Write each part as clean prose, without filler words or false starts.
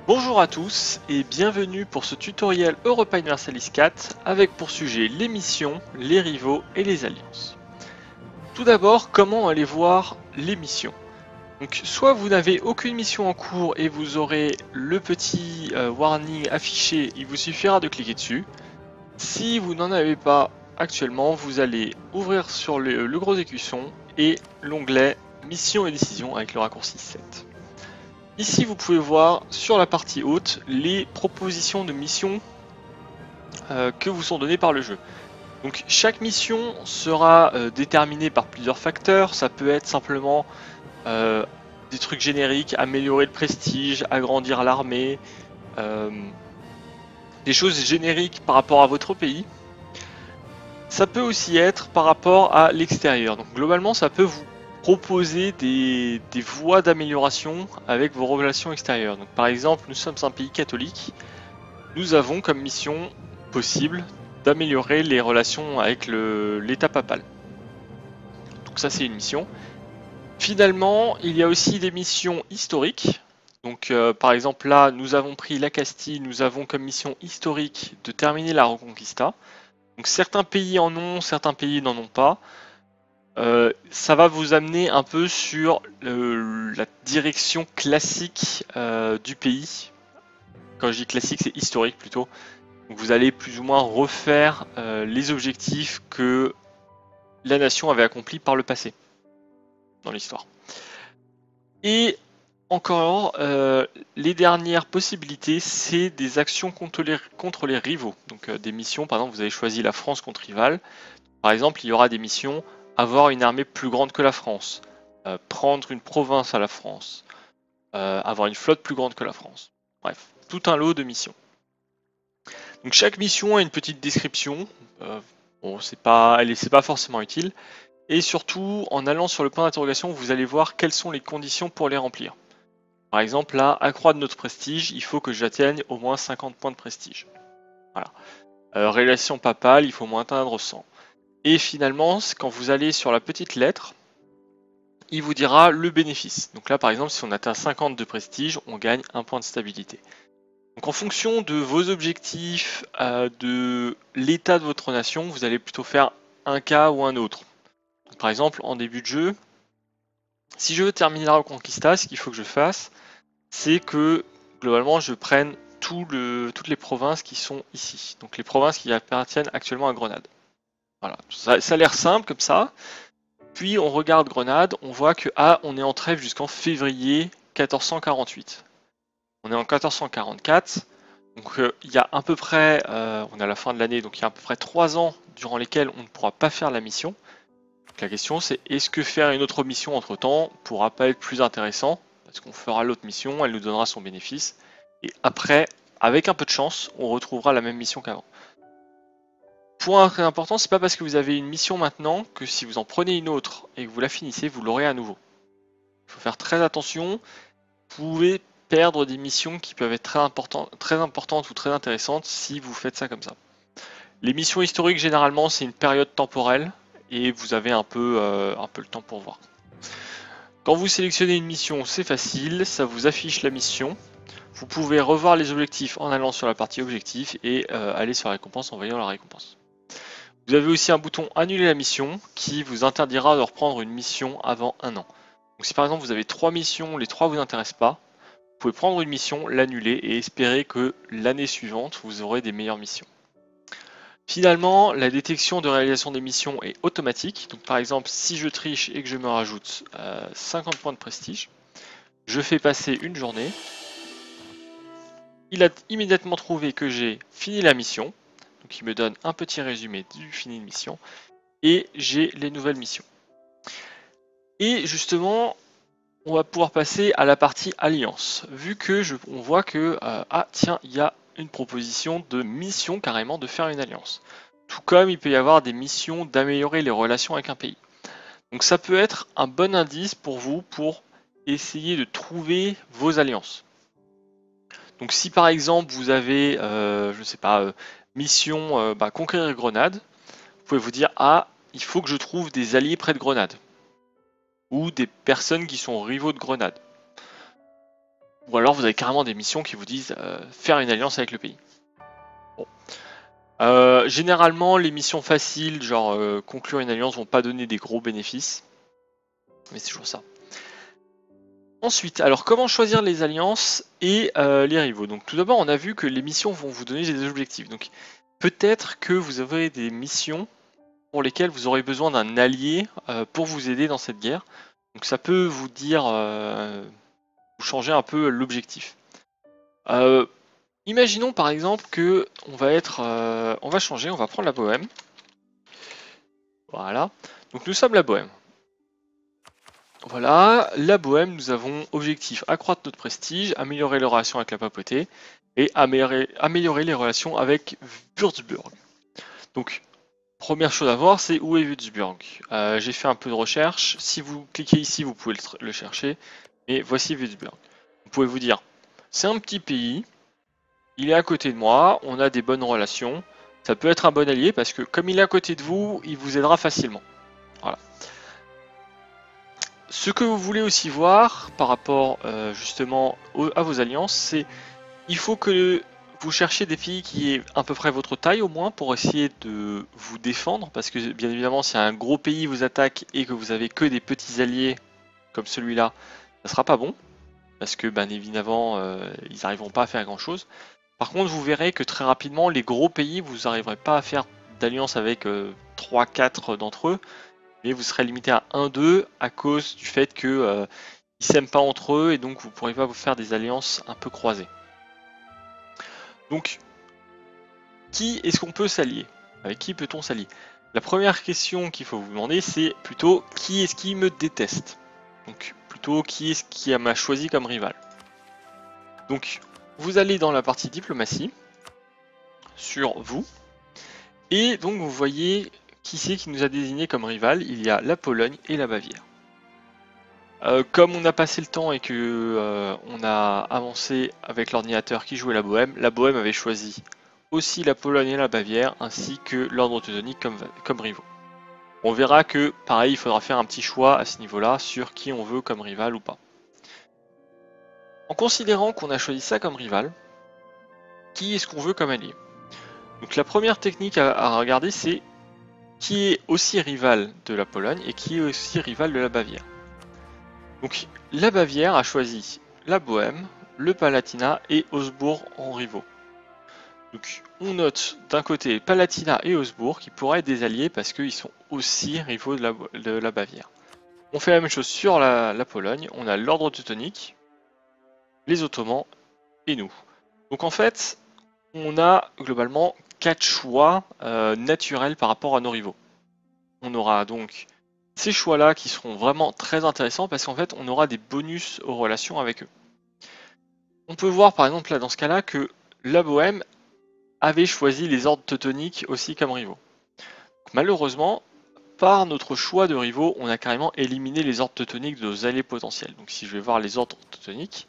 Bonjour à tous et bienvenue pour ce tutoriel Europa Universalis 4 avec pour sujet les missions, les rivaux et les alliances. Tout d'abord, comment aller voir les missions? Donc soit vous n'avez aucune mission en cours et vous aurez le petit warning affiché, il vous suffira de cliquer dessus. Si vous n'en avez pas actuellement, vous allez ouvrir sur le gros écusson et l'onglet Missions et décisions avec le raccourci 7. Ici, vous pouvez voir sur la partie haute les propositions de missions que vous sont données par le jeu. Donc chaque mission sera déterminée par plusieurs facteurs. Ça peut être simplement des trucs génériques, améliorer le prestige, agrandir l'armée, des choses génériques par rapport à votre pays. Ça peut aussi être par rapport à l'extérieur. Donc globalement, ça peut vous proposer des voies d'amélioration avec vos relations extérieures. Donc par exemple, nous sommes un pays catholique. Nous avons comme mission possible d'améliorer les relations avec l'État papal. Donc ça c'est une mission. Finalement, il y a aussi des missions historiques. Donc par exemple là, nous avons pris la Castille, nous avons comme mission historique de terminer la Reconquista. Donc certains pays en ont, certains pays n'en ont pas. Ça va vous amener un peu sur la direction classique du pays. Quand je dis classique, c'est historique plutôt. Donc vous allez plus ou moins refaire les objectifs que la nation avait accomplis par le passé dans l'histoire. Et encore, les dernières possibilités, c'est des actions contre les rivaux. Donc des missions, par exemple, vous avez choisi la France contre rival. Par exemple, il y aura des missions avoir une armée plus grande que la France, prendre une province à la France, avoir une flotte plus grande que la France. Bref, tout un lot de missions. Donc chaque mission a une petite description. Bon, c'est pas forcément utile. Et surtout, en allant sur le point d'interrogation, vous allez voir quelles sont les conditions pour les remplir. Par exemple, là, accroître notre prestige, il faut que j'atteigne au moins 50 points de prestige. Voilà. Relation papale, il faut au moins atteindre 100. Et finalement, quand vous allez sur la petite lettre, il vous dira le bénéfice. Donc là, par exemple, si on atteint 50 de prestige, on gagne un point de stabilité. Donc en fonction de vos objectifs, de l'état de votre nation, vous allez plutôt faire un cas ou un autre. Donc, par exemple, en début de jeu, si je veux terminer la Reconquista, ce qu'il faut que je fasse, c'est que globalement je prenne toutes les provinces qui sont ici. Donc les provinces qui appartiennent actuellement à Grenade. Voilà, ça a l'air simple comme ça. Puis on regarde Grenade, on voit que on est en trêve jusqu'en février 1448. On est en 1444. Donc il y a à peu près, on est à la fin de l'année, donc il y a à peu près 3 ans durant lesquels on ne pourra pas faire la mission. Donc la question c'est, est-ce que faire une autre mission entre temps pourra pas être plus intéressant? Parce qu'on fera l'autre mission, elle nous donnera son bénéfice. Et après, avec un peu de chance, on retrouvera la même mission qu'avant. Point très important, c'est pas parce que vous avez une mission maintenant que si vous en prenez une autre et que vous la finissez, vous l'aurez à nouveau. Il faut faire très attention. Vous pouvez perdre des missions qui peuvent être très importantes ou très intéressantes si vous faites ça comme ça. Les missions historiques, généralement, c'est une période temporelle et vous avez un peu le temps pour voir. Quand vous sélectionnez une mission, c'est facile, ça vous affiche la mission. Vous pouvez revoir les objectifs en allant sur la partie objectifs et aller sur la récompense en voyant la récompense. Vous avez aussi un bouton annuler la mission qui vous interdira de reprendre une mission avant 1 an. Donc si par exemple vous avez 3 missions, les 3 vous intéressent pas, vous pouvez prendre une mission, l'annuler et espérer que l'année suivante vous aurez des meilleures missions. Finalement, la détection de réalisation des missions est automatique. Donc par exemple, si je triche et que je me rajoute 50 points de prestige, je fais passer une journée. Il a immédiatement trouvé que j'ai fini la mission. Donc il me donne un petit résumé du fini de mission. Et j'ai les nouvelles missions. Et justement, on va pouvoir passer à la partie alliance. Vu que on voit que, tiens, il y a une proposition de mission carrément de faire une alliance. Tout comme il peut y avoir des missions d'améliorer les relations avec un pays. Donc ça peut être un bon indice pour vous pour essayer de trouver vos alliances. Donc si par exemple vous avez, je sais pas, mission conquérir Grenade, vous pouvez vous dire il faut que je trouve des alliés près de Grenade ou des personnes qui sont rivaux de Grenade. Ou alors vous avez carrément des missions qui vous disent faire une alliance avec le pays. Bon. Généralement, les missions faciles, genre conclure une alliance, vont pas donner des gros bénéfices. Mais c'est toujours ça. Ensuite, alors comment choisir les alliances et les rivaux? Donc tout d'abord, on a vu que les missions vont vous donner des objectifs. Donc peut-être que vous aurez des missions pour lesquelles vous aurez besoin d'un allié pour vous aider dans cette guerre. Donc ça peut vous dire, vous changer un peu l'objectif. Imaginons par exemple que on va changer, on va prendre la Bohème. Voilà. Donc nous sommes la Bohème. Voilà, la Bohème, nous avons objectif accroître notre prestige, améliorer les relations avec la papauté et améliorer les relations avec Würzburg. Donc, première chose à voir, c'est où est Würzburg. J'ai fait un peu de recherche. Si vous cliquez ici, vous pouvez le chercher. Et voici Würzburg. Vous pouvez vous dire, c'est un petit pays, il est à côté de moi, on a des bonnes relations. Ça peut être un bon allié parce que comme il est à côté de vous, il vous aidera facilement. Voilà. Ce que vous voulez aussi voir par rapport justement à vos alliances, c'est il faut que vous cherchiez des pays qui aient à peu près votre taille au moins pour essayer de vous défendre, parce que bien évidemment si un gros pays vous attaque et que vous avez que des petits alliés comme celui-là, ça sera pas bon, parce que bien évidemment ils n'arriveront pas à faire grand chose. Par contre vous verrez que très rapidement les gros pays vous n'arriverez pas à faire d'alliance avec 3-4 d'entre eux, mais vous serez limité à 1-2 à cause du fait que ils s'aiment pas entre eux et donc vous pourrez pas vous faire des alliances un peu croisées. Donc, qui est-ce qu'on peut s'allier? Avec qui peut-on s'allier? La première question qu'il faut vous demander, c'est plutôt qui est-ce qui me déteste? Donc, plutôt qui est-ce qui m'a choisi comme rival? Donc, vous allez dans la partie diplomatie, sur vous, et donc vous voyez qui c'est qui nous a désigné comme rival. Il y a la Pologne et la Bavière. Comme on a passé le temps et que on a avancé avec l'ordinateur qui jouait la Bohème avait choisi aussi la Pologne et la Bavière, ainsi que l'ordre teutonique comme rivaux. On verra que, pareil, il faudra faire un petit choix à ce niveau-là sur qui on veut comme rival ou pas. En considérant qu'on a choisi ça comme rival, qui est-ce qu'on veut comme allié? Donc la première technique à regarder, c'est qui est aussi rival de la Pologne et qui est aussi rival de la Bavière. Donc la Bavière a choisi la Bohème, le Palatinat et Augsbourg en rivaux. Donc on note d'un côté Palatinat et Augsbourg qui pourraient être des alliés parce qu'ils sont aussi rivaux de la Bavière. On fait la même chose sur la Pologne, on a l'ordre teutonique, les Ottomans et nous. Donc en fait, on a globalement 4 choix naturels par rapport à nos rivaux. On aura donc ces choix-là qui seront vraiment très intéressants parce qu'en fait on aura des bonus aux relations avec eux. On peut voir par exemple là dans ce cas-là que la Bohème avait choisi les ordres teutoniques aussi comme rivaux. Donc, malheureusement, par notre choix de rivaux, on a carrément éliminé les ordres teutoniques de nos alliés potentiels. Donc si je vais voir les ordres teutoniques,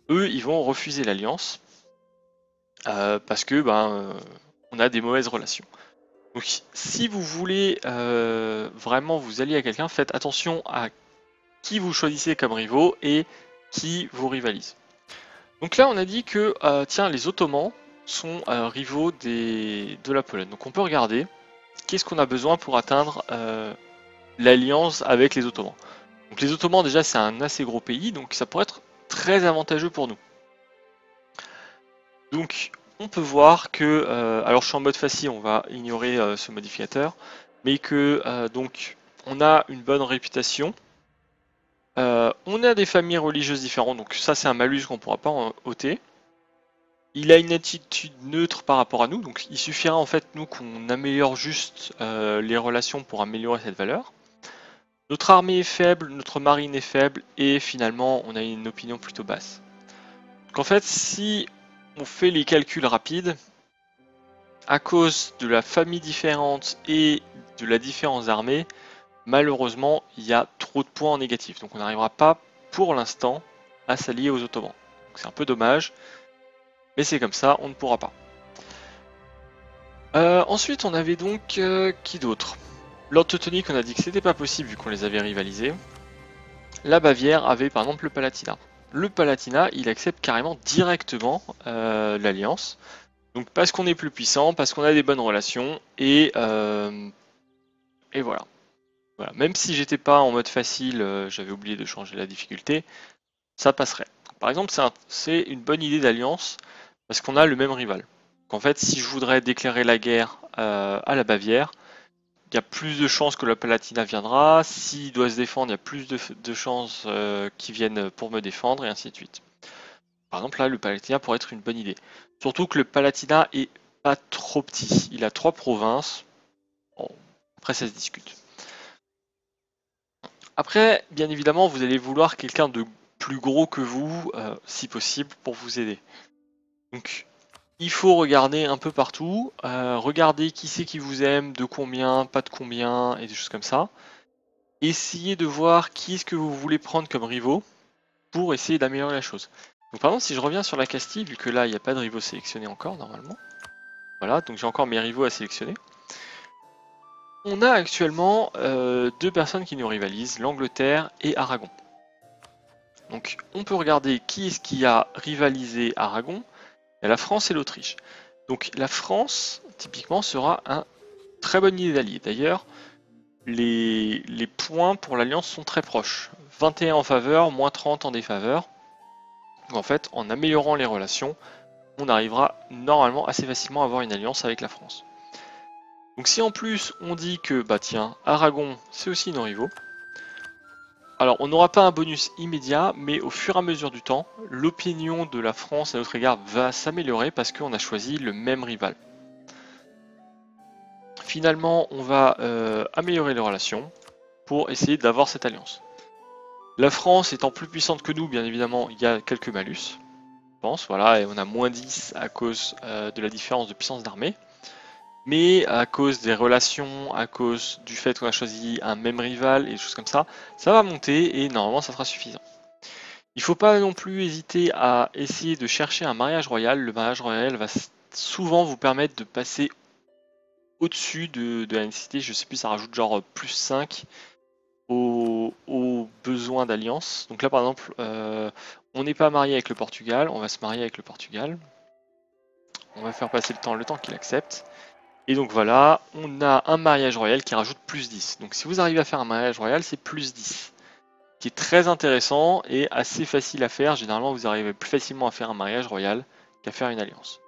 eux ils vont refuser l'alliance parce que on a des mauvaises relations. Donc si vous voulez vraiment vous allier à quelqu'un, faites attention à qui vous choisissez comme rivaux et qui vous rivalise. Donc là on a dit que tiens, les Ottomans sont rivaux de la Pologne. Donc on peut regarder qu'est-ce qu'on a besoin pour atteindre l'alliance avec les Ottomans. Donc les Ottomans déjà c'est un assez gros pays, donc ça pourrait être très avantageux pour nous. Donc on peut voir que, alors je suis en mode facile, on va ignorer ce modificateur, mais que donc on a une bonne réputation, on a des familles religieuses différentes, donc ça c'est un malus qu'on ne pourra pas ôter. Il a une attitude neutre par rapport à nous, donc il suffira en fait nous qu'on améliore juste les relations pour améliorer cette valeur. Notre armée est faible, notre marine est faible, et finalement on a une opinion plutôt basse. Donc en fait si on fait les calculs rapides, à cause de la famille différente et de la différence d'armée, malheureusement, il y a trop de points en négatif. Donc on n'arrivera pas, pour l'instant, à s'allier aux Ottomans. C'est un peu dommage, mais c'est comme ça, on ne pourra pas. Ensuite, on avait donc qui d'autre? L'ordre teutonique, on a dit que c'était pas possible vu qu'on les avait rivalisés. La Bavière avait par exemple le Palatinat. le Palatinat, il accepte carrément directement l'alliance. Donc parce qu'on est plus puissant, parce qu'on a des bonnes relations, et voilà. Voilà. Même si j'étais pas en mode facile, j'avais oublié de changer la difficulté, ça passerait. Par exemple, c'est une bonne idée d'alliance parce qu'on a le même rival. Donc, en fait, si je voudrais déclarer la guerre à la Bavière, il y a plus de chances que le Palatinat viendra. S'il doit se défendre, il y a plus de chances qu'il vienne pour me défendre, et ainsi de suite. Par exemple, là, le Palatinat pourrait être une bonne idée. Surtout que le Palatinat est pas trop petit. Il a 3 provinces. Bon, après, ça se discute. Après, bien évidemment, vous allez vouloir quelqu'un de plus gros que vous, si possible, pour vous aider. Donc, il faut regarder un peu partout, regarder qui c'est qui vous aime, de combien, pas de combien, et des choses comme ça. Essayez de voir qui est-ce que vous voulez prendre comme rivaux pour essayer d'améliorer la chose. Donc par exemple, si je reviens sur la Castille, vu que là, il n'y a pas de rivaux sélectionnés encore, normalement. Voilà, donc j'ai encore mes rivaux à sélectionner. On a actuellement 2 personnes qui nous rivalisent, l'Angleterre et Aragon. Donc on peut regarder qui est-ce qui a rivalisé Aragon. Il y a la France et l'Autriche. Donc la France, typiquement, sera un très bonne idée d'allié. D'ailleurs, les points pour l'alliance sont très proches. 21 en faveur, moins 30 en défaveur. Donc en fait, en améliorant les relations, on arrivera normalement assez facilement à avoir une alliance avec la France. Donc si en plus on dit que, bah tiens, Aragon, c'est aussi nos rivaux, alors on n'aura pas un bonus immédiat, mais au fur et à mesure du temps, l'opinion de la France à notre égard va s'améliorer parce qu'on a choisi le même rival. Finalement, on va améliorer les relations pour essayer d'avoir cette alliance. La France étant plus puissante que nous, bien évidemment, il y a quelques malus, je pense, voilà, et on a moins 10 à cause de la différence de puissance d'armée. Mais à cause des relations, à cause du fait qu'on a choisi un même rival et des choses comme ça va monter et normalement ça sera suffisant. Il ne faut pas non plus hésiter à essayer de chercher un mariage royal. Le mariage royal va souvent vous permettre de passer au-dessus de la nécessité, je sais plus, ça rajoute genre plus 5 aux besoins d'alliance. Donc là par exemple, on n'est pas marié avec le Portugal, on va se marier avec le Portugal. On va faire passer le temps qu'il accepte. Et donc voilà, on a un mariage royal qui rajoute plus 10. Donc si vous arrivez à faire un mariage royal, c'est plus 10. Qui est très intéressant et assez facile à faire. Généralement, vous arrivez plus facilement à faire un mariage royal qu'à faire une alliance.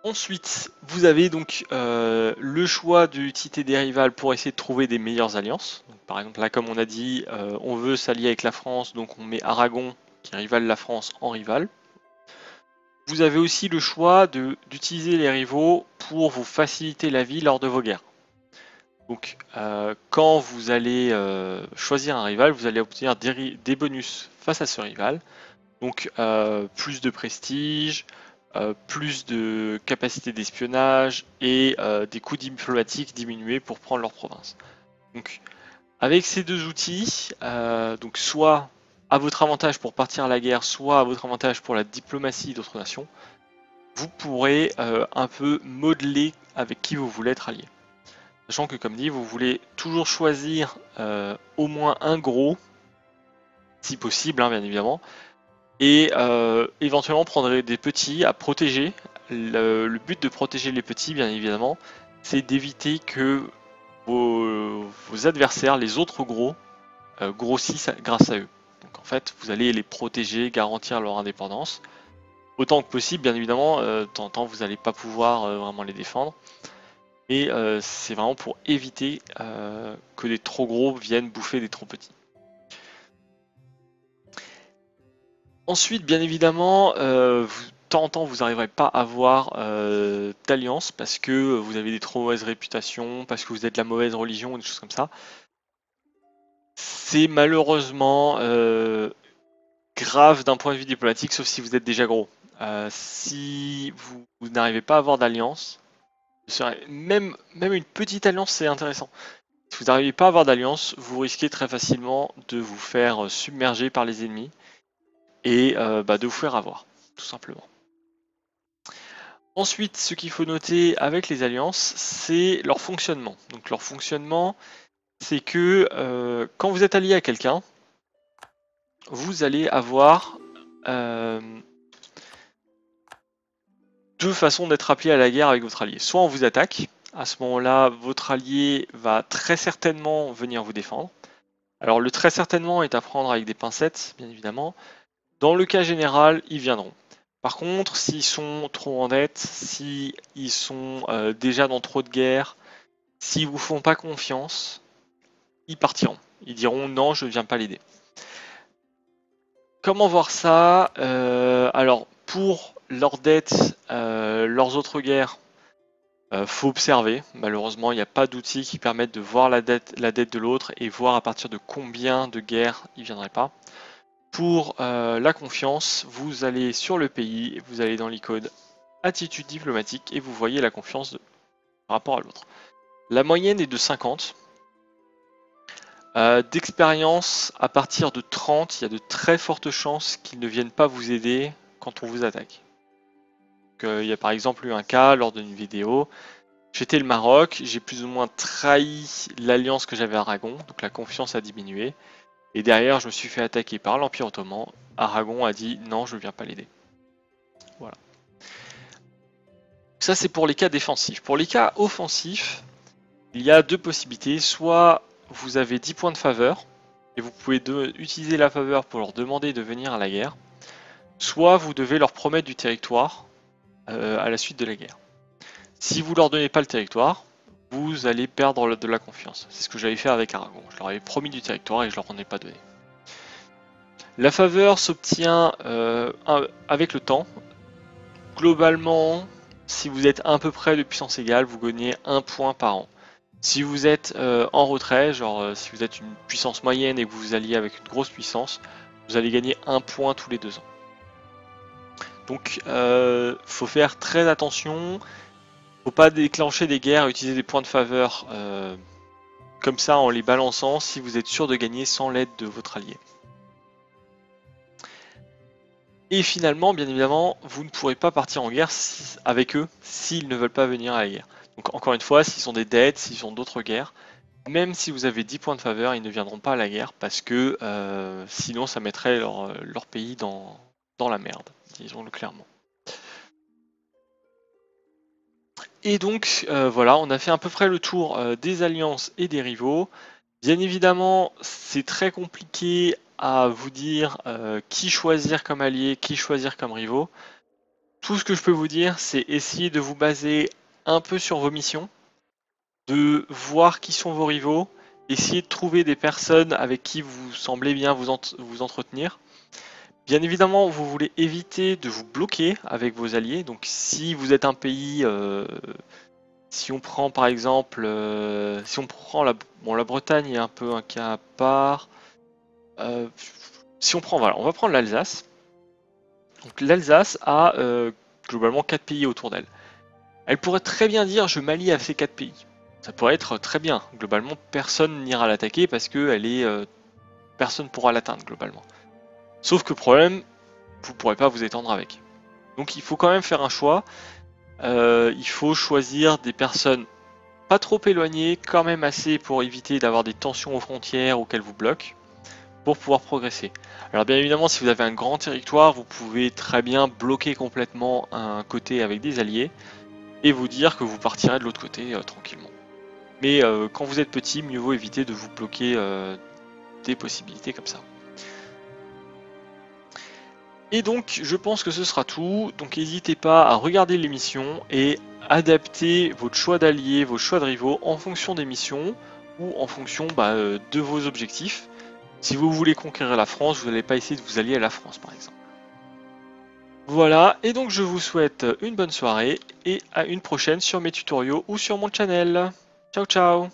Ensuite, vous avez donc le choix de l'utilité des rivales pour essayer de trouver des meilleures alliances. Donc, par exemple, là, comme on a dit, on veut s'allier avec la France, donc on met Aragon, qui est rival de la France, en rival. Vous avez aussi le choix d'utiliser les rivaux pour vous faciliter la vie lors de vos guerres. Donc, quand vous allez choisir un rival, vous allez obtenir des bonus face à ce rival. Donc, plus de prestige, plus de capacité d'espionnage et des coûts diplomatiques diminués pour prendre leur province. Donc, avec ces deux outils, donc soit à votre avantage pour partir à la guerre, soit à votre avantage pour la diplomatie d'autres nations, vous pourrez un peu modeler avec qui vous voulez être allié. Sachant que, comme dit, vous voulez toujours choisir au moins un gros, si possible, hein, bien évidemment, et éventuellement prendre des petits à protéger. Le but de protéger les petits, bien évidemment, c'est d'éviter que vos adversaires, les autres gros, grossissent grâce à eux. Donc en fait, vous allez les protéger, garantir leur indépendance. Autant que possible, bien évidemment, de temps en temps, vous n'allez pas pouvoir vraiment les défendre. Et c'est vraiment pour éviter que des trop gros viennent bouffer des trop petits. Ensuite, bien évidemment, de temps en temps, vous n'arriverez pas à avoir d'alliance parce que vous avez des trop mauvaises réputations, parce que vous êtes de la mauvaise religion, ou des choses comme ça. C'est malheureusement grave d'un point de vue diplomatique, sauf si vous êtes déjà gros. Si vous n'arrivez pas à avoir d'alliance, même une petite alliance, c'est intéressant. Si vous n'arrivez pas à avoir d'alliance, vous risquez très facilement de vous faire submerger par les ennemis et de vous faire avoir, tout simplement. Ensuite, ce qu'il faut noter avec les alliances, c'est leur fonctionnement. Donc leur fonctionnement, c'est que quand vous êtes allié à quelqu'un, vous allez avoir deux façons d'être appelé à la guerre avec votre allié. Soit on vous attaque, à ce moment-là, votre allié va très certainement venir vous défendre. Alors le très certainement est à prendre avec des pincettes, bien évidemment. Dans le cas général, ils viendront. Par contre, s'ils sont trop en dette, s'ils sont déjà dans trop de guerres, s'ils vous font pas confiance, ils partiront. Ils diront non, je ne viens pas l'aider. Comment voir ça? Alors, pour leurs dettes, leurs autres guerres, faut observer. Malheureusement, il n'y a pas d'outils qui permettent de voir la dette de l'autre et voir à partir de combien de guerres il ne viendrait pas. Pour la confiance, vous allez sur le pays, vous allez dans l'icône attitude diplomatique et vous voyez la confiance par rapport à l'autre. La moyenne est de 50. D'expérience, à partir de 30, il y a de très fortes chances qu'ils ne viennent pas vous aider quand on vous attaque. Donc, il y a par exemple eu un cas lors d'une vidéo. J'étais le Maroc, j'ai plus ou moins trahi l'alliance que j'avais à Aragon, donc la confiance a diminué. Et derrière, je me suis fait attaquer par l'Empire Ottoman. Aragon a dit non, je ne viens pas l'aider. Voilà. Ça, c'est pour les cas défensifs. Pour les cas offensifs, il y a deux possibilités. Soit vous avez 10 points de faveur, et vous pouvez utiliser la faveur pour leur demander de venir à la guerre. Soit vous devez leur promettre du territoire à la suite de la guerre. Si vous leur donnez pas le territoire, vous allez perdre de la confiance. C'est ce que j'avais fait avec Aragon. Je leur avais promis du territoire et je leur en ai pas donné. La faveur s'obtient avec le temps. Globalement, si vous êtes à peu près de puissance égale, vous gagnez 1 point par an. Si vous êtes en retrait, genre si vous êtes une puissance moyenne et que vous vous alliez avec une grosse puissance, vous allez gagner 1 point tous les 2 ans. Donc faut faire très attention, faut pas déclencher des guerres, utiliser des points de faveur comme ça en les balançant si vous êtes sûr de gagner sans l'aide de votre allié. Et finalement, bien évidemment, vous ne pourrez pas partir en guerre avec eux s'ils ne veulent pas venir à la guerre. Donc encore une fois, s'ils ont des dettes, s'ils ont d'autres guerres, même si vous avez 10 points de faveur, ils ne viendront pas à la guerre parce que sinon ça mettrait leur pays dans la merde, disons-le clairement. Et donc voilà, on a fait à peu près le tour des alliances et des rivaux. Bien évidemment, c'est très compliqué à vous dire qui choisir comme allié, qui choisir comme rivaux. Tout ce que je peux vous dire, c'est essayer de vous baser un peu sur vos missions, de voir qui sont vos rivaux, essayer de trouver des personnes avec qui vous semblez bien vous entretenir. Bien évidemment, vous voulez éviter de vous bloquer avec vos alliés. Donc si vous êtes un pays, si on prend par exemple, si on prend la Bretagne est un peu un cas à part. Si on prend, voilà, on va prendre l'Alsace. Donc l'Alsace a globalement 4 pays autour d'elle. Elle pourrait très bien dire je m'allie à ces 4 pays. Ça pourrait être très bien. Globalement, personne n'ira l'attaquer parce que personne pourra l'atteindre globalement. Sauf que problème, vous ne pourrez pas vous étendre avec. Donc il faut quand même faire un choix. Il faut choisir des personnes pas trop éloignées, quand même assez pour éviter d'avoir des tensions aux frontières ou qu'elles vous bloquent, pour pouvoir progresser. Alors bien évidemment, si vous avez un grand territoire, vous pouvez très bien bloquer complètement un côté avec des alliés et vous dire que vous partirez de l'autre côté tranquillement. Mais quand vous êtes petit, mieux vaut éviter de vous bloquer des possibilités comme ça. Et donc, je pense que ce sera tout. Donc, n'hésitez pas à regarder les missions et adapter votre choix d'alliés, vos choix de rivaux en fonction des missions ou en fonction de vos objectifs. Si vous voulez conquérir la France, vous n'allez pas essayer de vous allier à la France, par exemple. Voilà, et donc je vous souhaite une bonne soirée et à une prochaine sur mes tutoriaux ou sur mon channel. Ciao ciao!